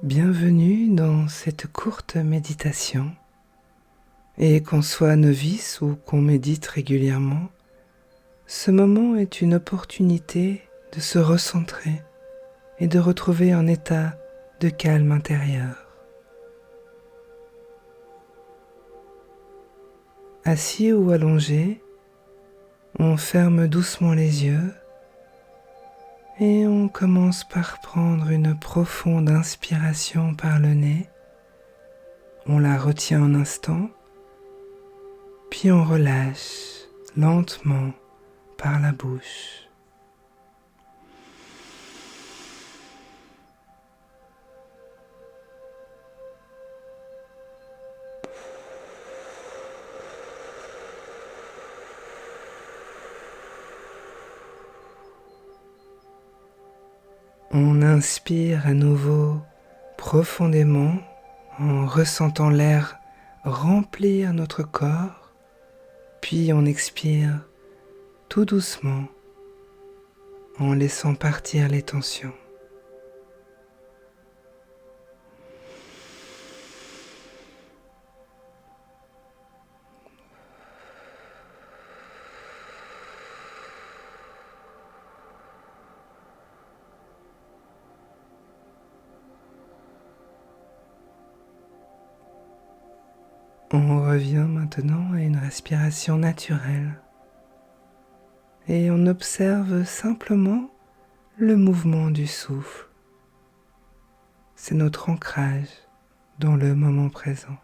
Bienvenue dans cette courte méditation. Et qu'on soit novice ou qu'on médite régulièrement, ce moment est une opportunité de se recentrer et de retrouver un état de calme intérieur. Assis ou allongé, on ferme doucement les yeux et on commence par prendre une profonde inspiration par le nez. On la retient un instant, puis on relâche lentement par la bouche. On inspire à nouveau profondément en ressentant l'air remplir notre corps, puis on expire tout doucement en laissant partir les tensions. On revient maintenant à une respiration naturelle et on observe simplement le mouvement du souffle. C'est notre ancrage dans le moment présent.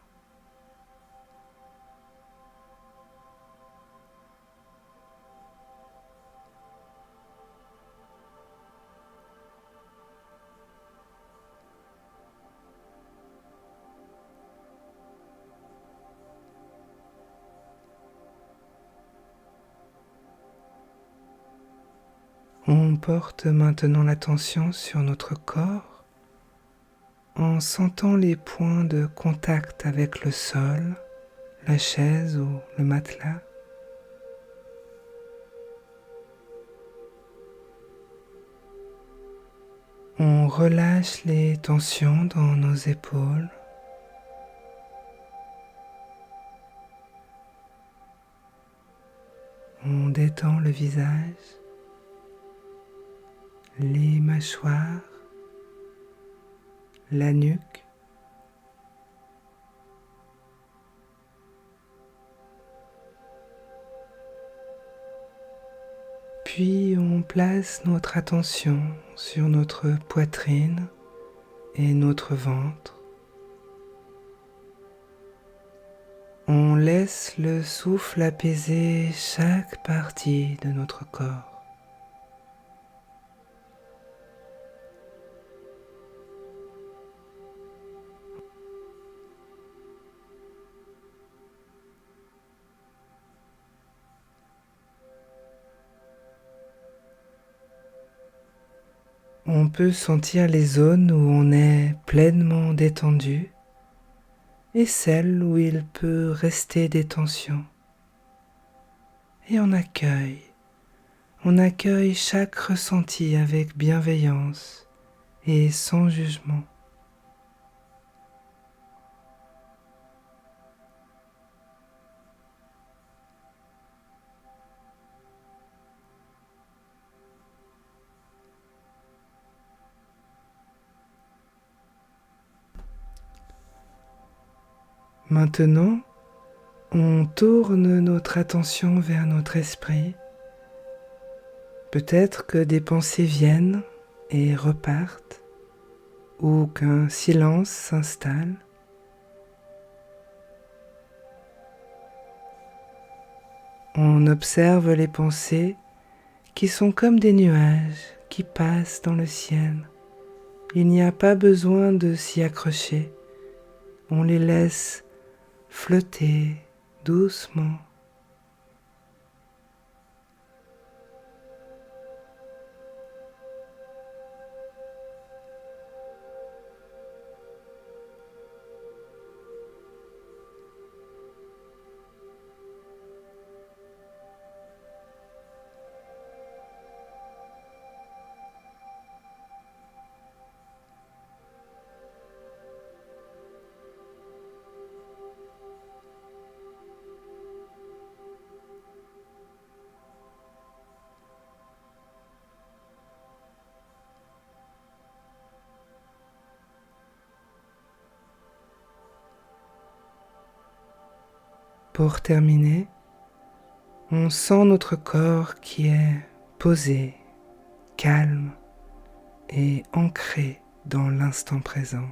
On porte maintenant l'attention sur notre corps en sentant les points de contact avec le sol, la chaise ou le matelas. On relâche les tensions dans nos épaules. On détend le visage, les mâchoires, la nuque. Puis on place notre attention sur notre poitrine et notre ventre. On laisse le souffle apaiser chaque partie de notre corps. On peut sentir les zones où on est pleinement détendu et celles où il peut rester des tensions. Et on accueille chaque ressenti avec bienveillance et sans jugement. Maintenant, on tourne notre attention vers notre esprit. Peut-être que des pensées viennent et repartent, ou qu'un silence s'installe. On observe les pensées qui sont comme des nuages qui passent dans le ciel. Il n'y a pas besoin de s'y accrocher. On les laisse flotter doucement. Pour terminer, on sent notre corps qui est posé, calme et ancré dans l'instant présent.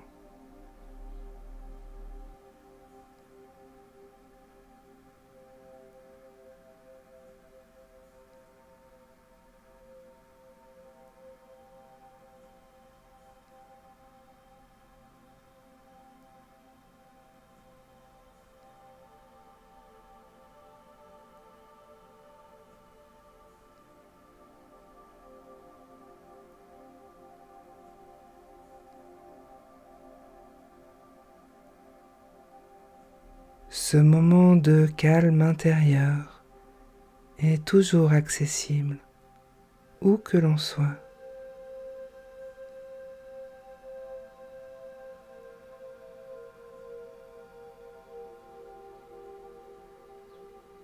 Ce moment de calme intérieur est toujours accessible, où que l'on soit.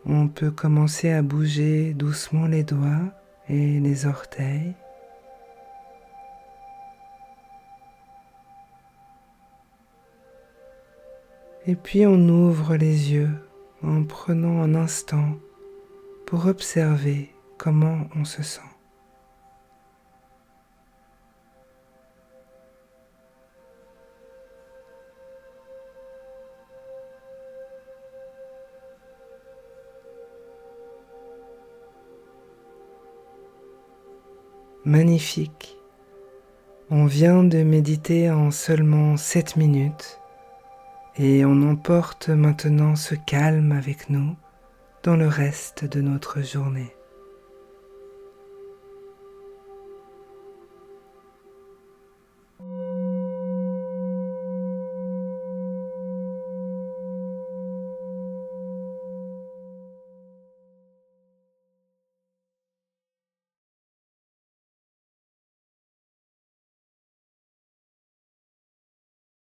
On peut commencer à bouger doucement les doigts et les orteils. Et puis on ouvre les yeux en prenant un instant pour observer comment on se sent. Magnifique. On vient de méditer en seulement 7 minutes et on emporte maintenant ce calme avec nous dans le reste de notre journée.